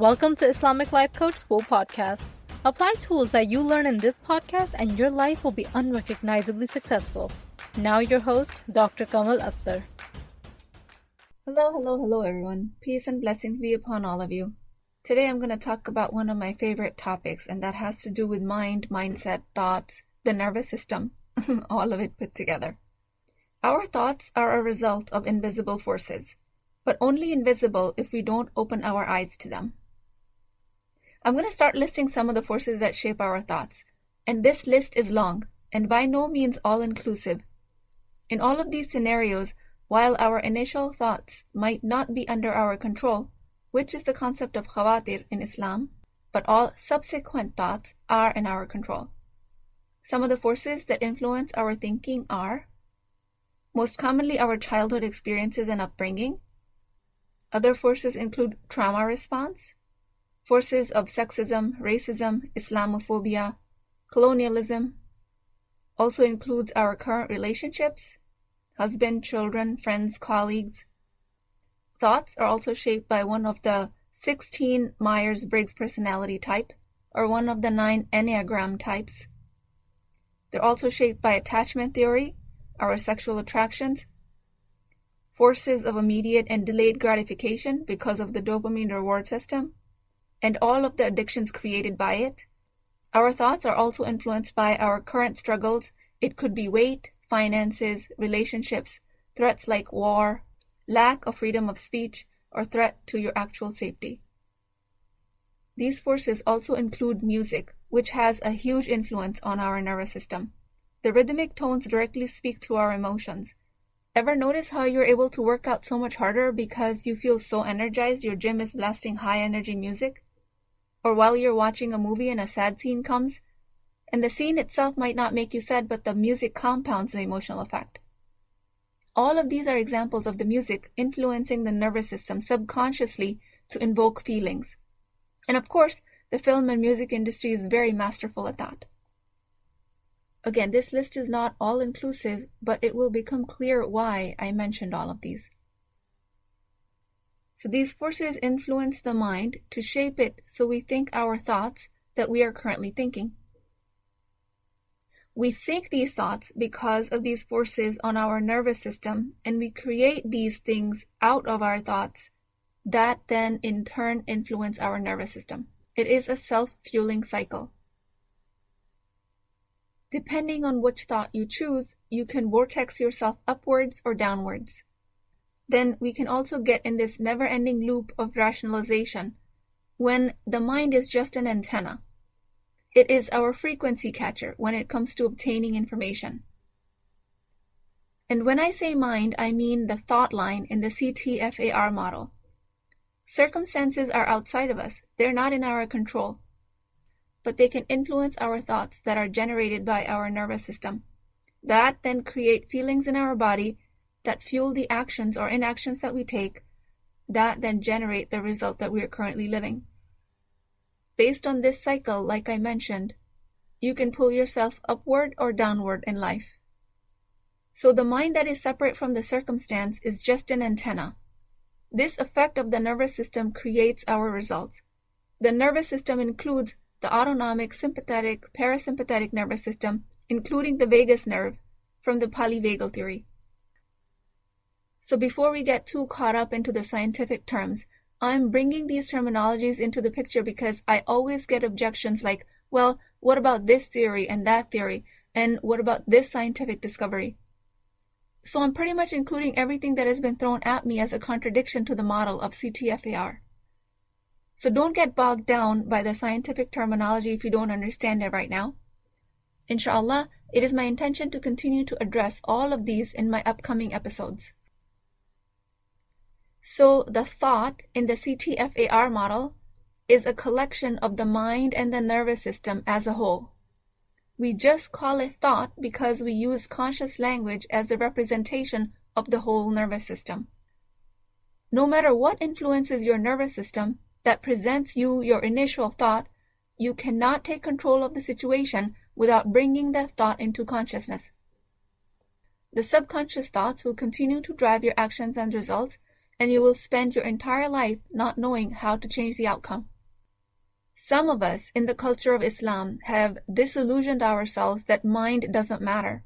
Welcome to Islamic Life Coach School Podcast. Apply tools that you learn in this podcast and your life will be unrecognizably successful. Now your host, Dr. Kamal Akhtar. Hello everyone. Peace and blessings be upon all of you. Today I'm going to talk about one of my favorite topics, and that has to do with mind, mindset, thoughts, the nervous system, all of it put together. Our thoughts are a result of invisible forces, but only invisible if we don't open our eyes to them. I'm going to start listing some of the forces that shape our thoughts, and this list is long and by no means all-inclusive. In all of these scenarios, while our initial thoughts might not be under our control, which is the concept of khawatir in Islam, but all subsequent thoughts are in our control. Some of the forces that influence our thinking are, most commonly, our childhood experiences and upbringing. Other forces include trauma response, forces of sexism, racism, Islamophobia, colonialism. Also includes our current relationships, husband, children, friends, colleagues. Thoughts are also shaped by one of the 16 Myers-Briggs personality type, or one of the 9 Enneagram types. They're also shaped by attachment theory, our sexual attractions, forces of immediate and delayed gratification because of the dopamine reward system, and all of the addictions created by it. Our thoughts are also influenced by our current struggles. It could be weight, finances, relationships, threats like war, lack of freedom of speech, or threat to your actual safety. These forces also include music, which has a huge influence on our nervous system. The rhythmic tones directly speak to our emotions. Ever notice how you're able to work out so much harder because you feel so energized your gym is blasting high energy music? Or while you're watching a movie and a sad scene comes, and the scene itself might not make you sad, but the music compounds the emotional effect. All of these are examples of the music influencing the nervous system subconsciously to invoke feelings. And of course, the film and music industry is very masterful at that. Again, this list is not all-inclusive, but it will become clear why I mentioned all of these. So these forces influence the mind to shape it so we think our thoughts that we are currently thinking. We think these thoughts because of these forces on our nervous system, and we create these things out of our thoughts that then in turn influence our nervous system. It is a self-fueling cycle. Depending on which thought you choose, you can vortex yourself upwards or downwards. Then we can also get in this never-ending loop of rationalization when the mind is just an antenna. It is our frequency catcher when it comes to obtaining information. And when I say mind, I mean the thought line in the CTFAR model. Circumstances are outside of us. They're not in our control. But they can influence our thoughts that are generated by our nervous system. That then create feelings in our body that fuel the actions or inactions that we take, that then generate the result that we are currently living. Based on this cycle, like I mentioned, you can pull yourself upward or downward in life. So the mind that is separate from the circumstance is just an antenna. This effect of the nervous system creates our results. The nervous system includes the autonomic, sympathetic, parasympathetic nervous system, including the vagus nerve from the polyvagal theory. So before we get too caught up into the scientific terms, I'm bringing these terminologies into the picture because I always get objections like, well, what about this theory and that theory? And what about this scientific discovery? So I'm pretty much including everything that has been thrown at me as a contradiction to the model of CTFAR. So don't get bogged down by the scientific terminology if you don't understand it right now. Inshallah, it is my intention to continue to address all of these in my upcoming episodes. So the thought in the CTFAR model is a collection of the mind and the nervous system as a whole. We just call it thought because we use conscious language as the representation of the whole nervous system. No matter what influences your nervous system that presents you your initial thought, you cannot take control of the situation without bringing that thought into consciousness. The subconscious thoughts will continue to drive your actions and results, and you will spend your entire life not knowing how to change the outcome. Some of us in the culture of Islam have disillusioned ourselves that mind doesn't matter.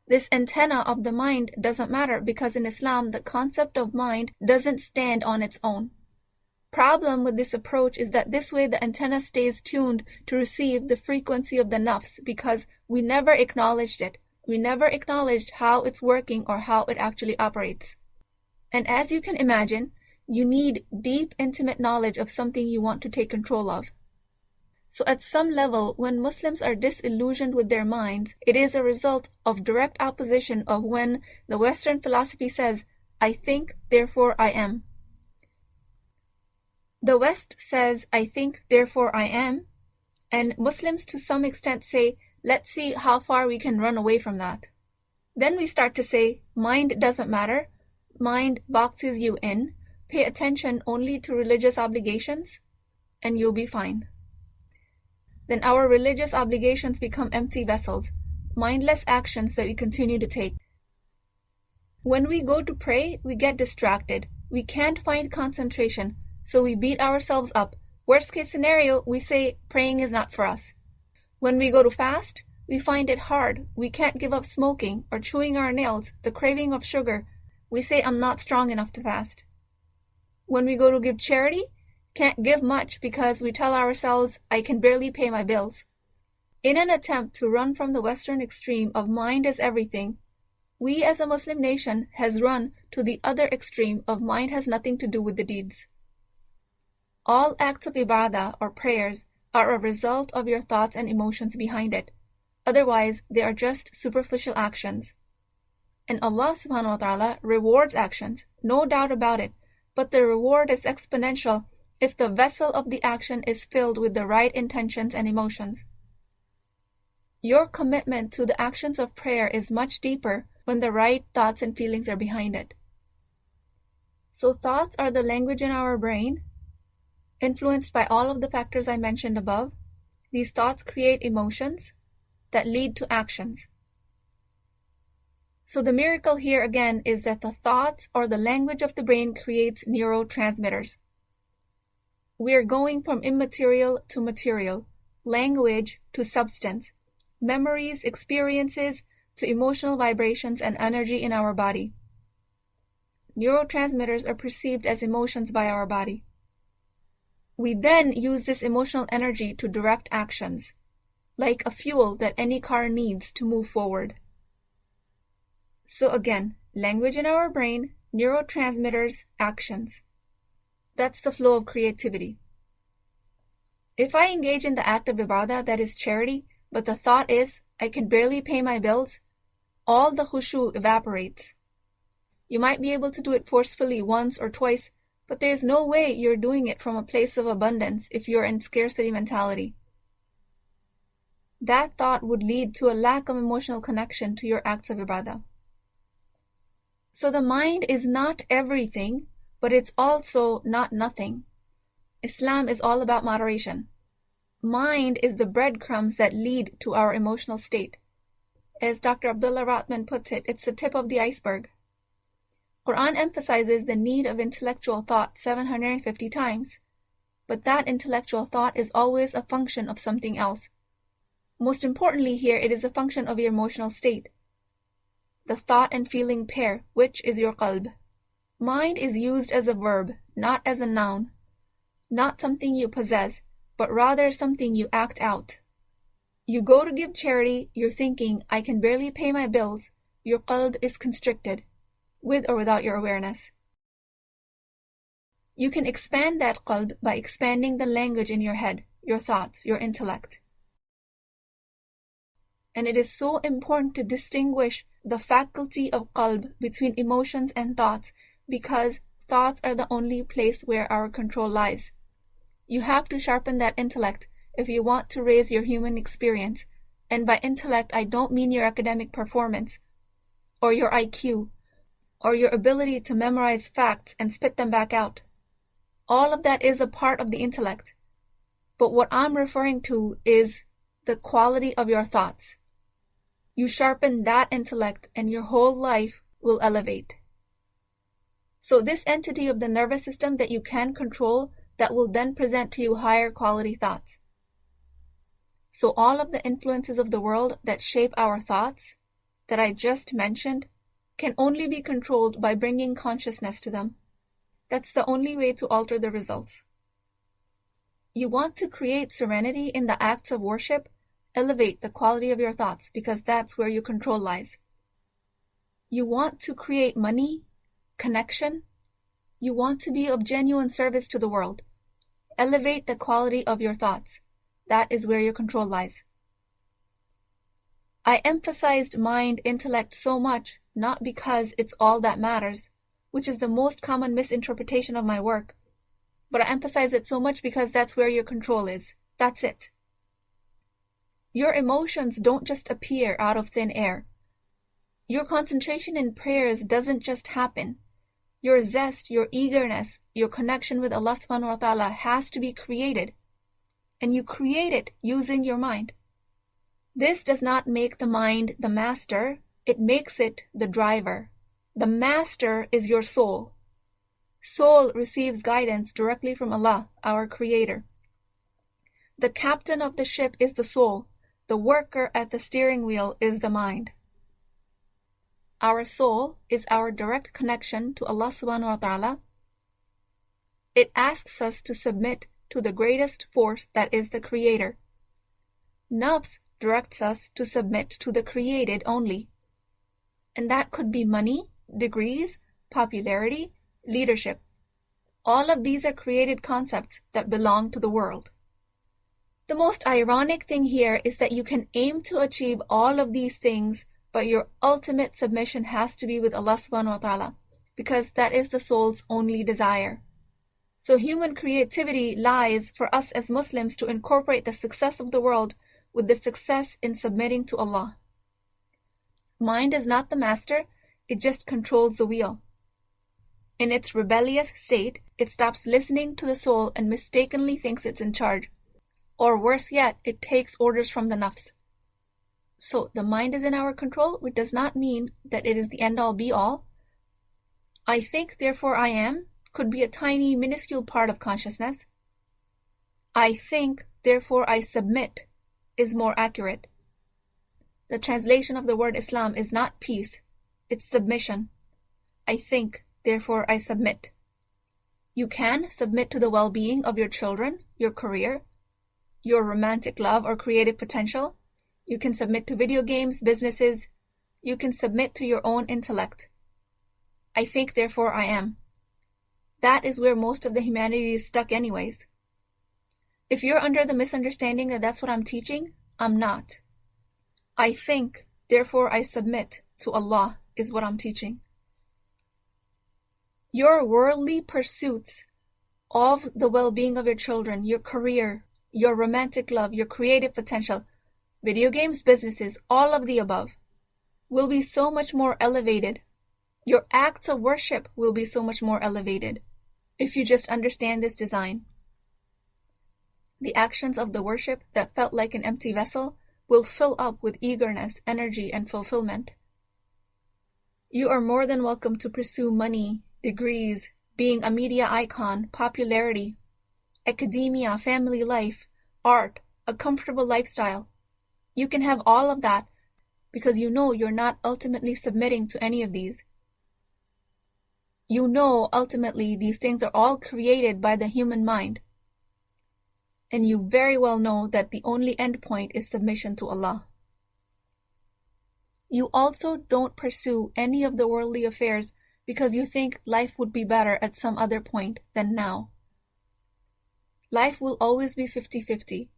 This antenna of the mind doesn't matter because in Islam the concept of mind doesn't stand on its own. Problem with this approach is that this way the antenna stays tuned to receive the frequency of the nafs because we never acknowledged it. We never acknowledged how it's working or how it actually operates. And as you can imagine, you need deep, intimate knowledge of something you want to take control of. So at some level, when Muslims are disillusioned with their minds, it is a result of direct opposition of when the Western philosophy says, I think, therefore I am. The West says, I think, therefore I am, and Muslims to some extent say, let's see how far we can run away from that. Then we start to say, mind doesn't matter, mind boxes you in, pay attention only to religious obligations, and you'll be fine. Then our religious obligations become empty vessels, mindless actions that we continue to take. When we go to pray, we get distracted. We can't find concentration, so we beat ourselves up. Worst case scenario, we say praying is not for us. When we go to fast, we find it hard. We can't give up smoking or chewing our nails, the craving of sugar. We say I'm not strong enough to fast. When we go to give charity, can't give much because we tell ourselves, I can barely pay my bills. In an attempt to run from the Western extreme of mind as everything, we as a Muslim nation has run to the other extreme of mind has nothing to do with the deeds. All acts of ibadah or prayers are a result of your thoughts and emotions behind it. Otherwise, they are just superficial actions. And Allah subhanahu wa ta'ala rewards actions, no doubt about it, but the reward is exponential if the vessel of the action is filled with the right intentions and emotions. Your commitment to the actions of prayer is much deeper when the right thoughts and feelings are behind it. So thoughts are the language in our brain, influenced by all of the factors I mentioned above. These thoughts create emotions that lead to actions. So the miracle here again is that the thoughts or the language of the brain creates neurotransmitters. We are going from immaterial to material, language to substance, memories, experiences to emotional vibrations and energy in our body. Neurotransmitters are perceived as emotions by our body. We then use this emotional energy to direct actions, like a fuel that any car needs to move forward. So again, language in our brain, neurotransmitters, actions. That's the flow of creativity. If I engage in the act of ibadah, that is charity, but the thought is, I can barely pay my bills, all the khushu evaporates. You might be able to do it forcefully once or twice, but there is no way you're doing it from a place of abundance if you're in scarcity mentality. That thought would lead to a lack of emotional connection to your acts of ibadah. So the mind is not everything, but it's also not nothing. Islam is all about moderation. Mind is the breadcrumbs that lead to our emotional state. As Dr. Abdullah Ratman puts it, it's the tip of the iceberg. Quran emphasizes the need of intellectual thought 750 times, but that intellectual thought is always a function of something else. Most importantly here, it is a function of your emotional state. The thought and feeling pair, which is your qalb. Mind is used as a verb, not as a noun. Not something you possess, but rather something you act out. You go to give charity, you're thinking, I can barely pay my bills. Your qalb is constricted, with or without your awareness. You can expand that qalb by expanding the language in your head, your thoughts, your intellect. And it is so important to distinguish the faculty of qalb between emotions and thoughts, because thoughts are the only place where our control lies. You have to sharpen that intellect if you want to raise your human experience. And by intellect, I don't mean your academic performance, or your IQ, or your ability to memorize facts and spit them back out. All of that is a part of the intellect. But what I'm referring to is the quality of your thoughts. You sharpen that intellect and your whole life will elevate. So So this entity of the nervous system that you can control, that will then present to you higher quality thoughts. So all of the influences of the world that shape our thoughts, that I just mentioned, can only be controlled by bringing consciousness to them. That's the only way to alter the results. You want to create serenity in the acts of worship? Elevate the quality of your thoughts, because that's where your control lies. You want to create money, connection? You want to be of genuine service to the world? Elevate the quality of your thoughts. That is where your control lies. I emphasized mind, intellect so much, not because it's all that matters, which is the most common misinterpretation of my work, but I emphasize it so much because that's where your control is. That's it. Your emotions don't just appear out of thin air. Your concentration in prayers doesn't just happen. Your zest, your eagerness, your connection with Allah subhanahu wa ta'ala has to be created. And you create it using your mind. This does not make the mind the master, it makes it the driver. The master is your soul. Soul receives guidance directly from Allah, our Creator. The captain of the ship is the soul. The worker at the steering wheel is the mind. Our soul is our direct connection to Allah subhanahu wa ta'ala. It asks us to submit to the greatest force that is the Creator. Nafs directs us to submit to the created only. And that could be money, degrees, popularity, leadership. All of these are created concepts that belong to the world. The most ironic thing here is that you can aim to achieve all of these things, but your ultimate submission has to be with Allah subhanahu wa ta'ala, because that is the soul's only desire. So human creativity lies for us as Muslims to incorporate the success of the world with the success in submitting to Allah. Mind is not the master, it just controls the wheel. In its rebellious state, it stops listening to the soul and mistakenly thinks it's in charge. Or worse yet, it takes orders from the nafs. So the mind is in our control, which does not mean that it is the end-all be-all. I think, therefore I am, could be a tiny, minuscule part of consciousness. I think, therefore I submit, is more accurate. The translation of the word Islam is not peace, it's submission. I think, therefore I submit. You can submit to the well-being of your children, your career, your romantic love or creative potential. You can submit to video games, businesses. You can submit to your own intellect. I think, therefore I am. That is where most of the humanity is stuck anyways. If you're under the misunderstanding that that's what I'm teaching, I'm not. I think, therefore I submit to Allah is what I'm teaching. Your worldly pursuits of the well-being of your children, your career, your romantic love, your creative potential, video games, businesses, all of the above, will be so much more elevated. Your acts of worship will be so much more elevated if you just understand this design. The actions of the worship that felt like an empty vessel will fill up with eagerness, energy, and fulfillment. You are more than welcome to pursue money, degrees, being a media icon, popularity, academia, family life, art, a comfortable lifestyle. You can have all of that because you know you're not ultimately submitting to any of these. You know ultimately these things are all created by the human mind. And you very well know that the only endpoint is submission to Allah. You also don't pursue any of the worldly affairs because you think life would be better at some other point than now. Life will always be 50-50.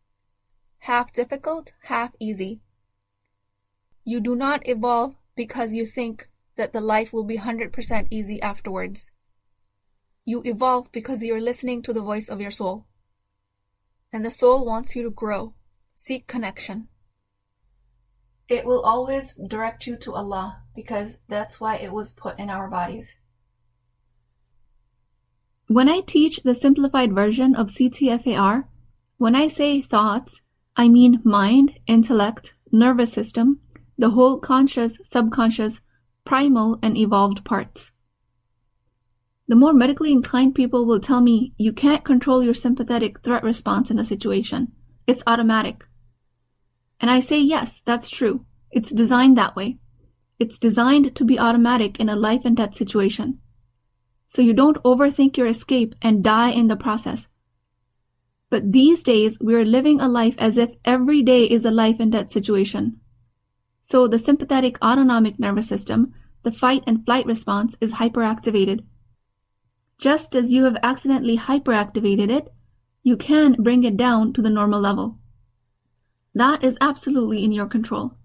Half difficult, half easy. You do not evolve because you think that the life will be 100% easy afterwards. You evolve because you're listening to the voice of your soul. And the soul wants you to grow. Seek connection. It will always direct you to Allah because that's why it was put in our bodies. When I teach the simplified version of CTFAR, when I say thoughts, I mean mind, intellect, nervous system, the whole conscious, subconscious, primal, and evolved parts. The more medically inclined people will tell me you can't control your sympathetic threat response in a situation. It's automatic. And I say yes, that's true. It's designed that way. It's designed to be automatic in a life and death situation. So you don't overthink your escape and die in the process. But these days, we are living a life as if every day is a life and death situation. So the sympathetic autonomic nervous system, the fight and flight response, is hyperactivated. Just as you have accidentally hyperactivated it, you can bring it down to the normal level. That is absolutely in your control.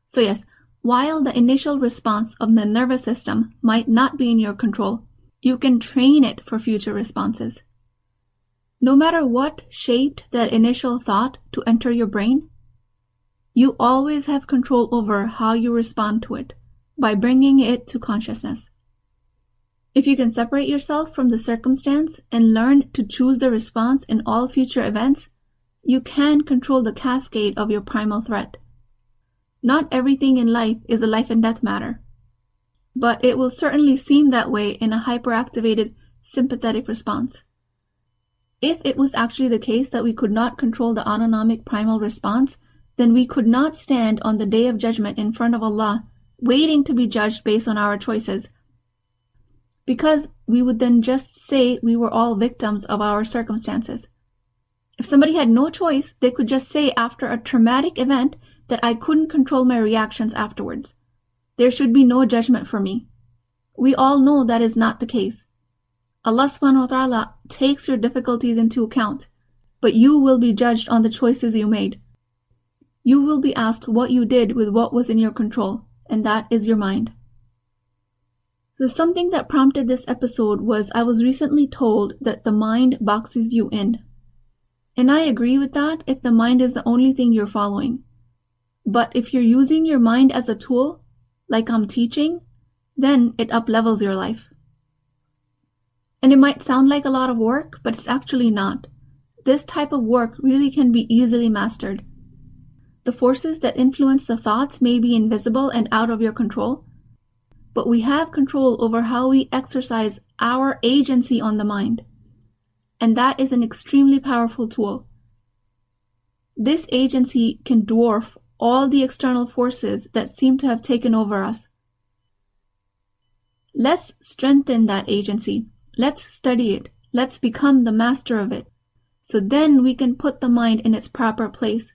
So yes, while the initial response of the nervous system might not be in your control, you can train it for future responses. No matter what shaped that initial thought to enter your brain, you always have control over how you respond to it by bringing it to consciousness. If you can separate yourself from the circumstance and learn to choose the response in all future events, you can control the cascade of your primal threat. Not everything in life is a life and death matter, but it will certainly seem that way in a hyperactivated sympathetic response. If it was actually the case that we could not control the autonomic primal response, then we could not stand on the day of judgment in front of Allah, waiting to be judged based on our choices, because we would then just say we were all victims of our circumstances. If somebody had no choice, they could just say after a traumatic event that I couldn't control my reactions afterwards. There should be no judgment for me. We all know that is not the case. Allah subhanahu wa ta'ala takes your difficulties into account, but you will be judged on the choices you made. You will be asked what you did with what was in your control, and that is your mind. So something that prompted this episode was I was recently told that the mind boxes you in. And I agree with that if the mind is the only thing you're following. But if you're using your mind as a tool, like I'm teaching, then it uplevels your life. And it might sound like a lot of work, but it's actually not. This type of work really can be easily mastered. The forces that influence the thoughts may be invisible and out of your control, but we have control over how we exercise our agency on the mind. And that is an extremely powerful tool. This agency can dwarf all the external forces that seem to have taken over us. Let's strengthen that agency. Let's study it. Let's become the master of it. So then we can put the mind in its proper place,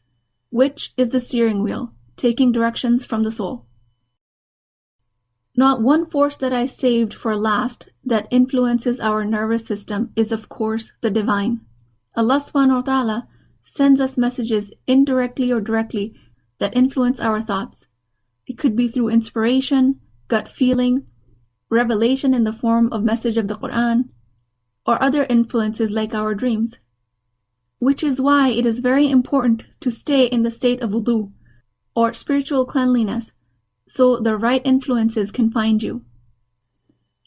which is the steering wheel, taking directions from the soul. Not one force that I saved for last that influences our nervous system is of course the divine. Allah subhanahu wa ta'ala sends us messages indirectly or directly that influence our thoughts. It could be through inspiration, gut feeling, revelation in the form of message of the Quran, or other influences like our dreams. Which is why it is very important to stay in the state of wudu, or spiritual cleanliness, so the right influences can find you.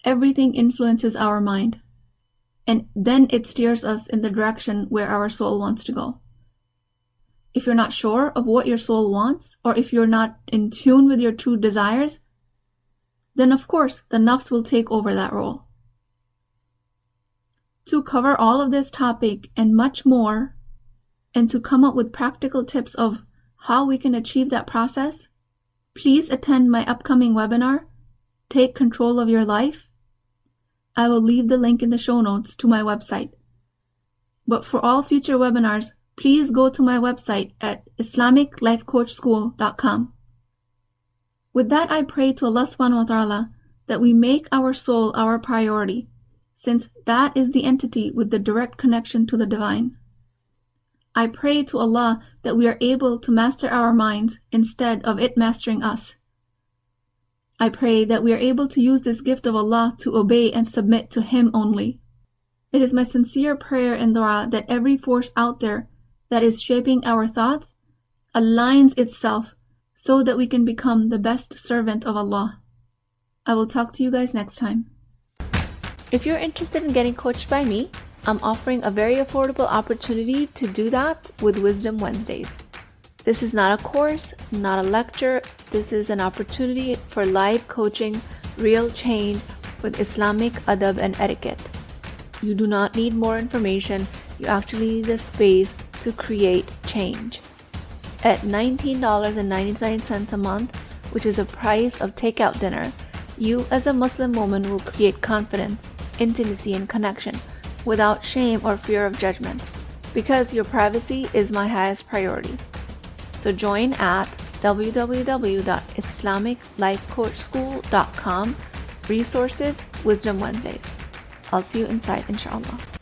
Everything influences our mind, and then it steers us in the direction where our soul wants to go. If you're not sure of what your soul wants, or if you're not in tune with your true desires, then of course the nafs will take over that role. To cover all of this topic and much more, and to come up with practical tips of how we can achieve that process, please attend my upcoming webinar, Take Control of Your Life. I will leave the link in the show notes to my website. But for all future webinars, please go to my website at islamiclifecoachschool.com. With that, I pray to Allah subhanahu wa ta'ala that we make our soul our priority, since that is the entity with the direct connection to the divine. I pray to Allah that we are able to master our minds instead of it mastering us. I pray that we are able to use this gift of Allah to obey and submit to Him only. It is my sincere prayer and dua that every force out there that is shaping our thoughts aligns itself so that we can become the best servant of Allah. I will talk to you guys next time. If you're interested in getting coached by me, I'm offering a very affordable opportunity to do that with Wisdom Wednesdays. This is not a course, not a lecture. This is an opportunity for live coaching, real change, with Islamic adab and etiquette. You do not need more information, you actually need a space to create change. At $19.99 a month, which is the price of takeout dinner, you as a Muslim woman will create confidence, intimacy, and connection without shame or fear of judgment, because your privacy is my highest priority. So join at www.islamiclifecoachschool.com. Resources, Wisdom Wednesdays. I'll see you inside, inshallah.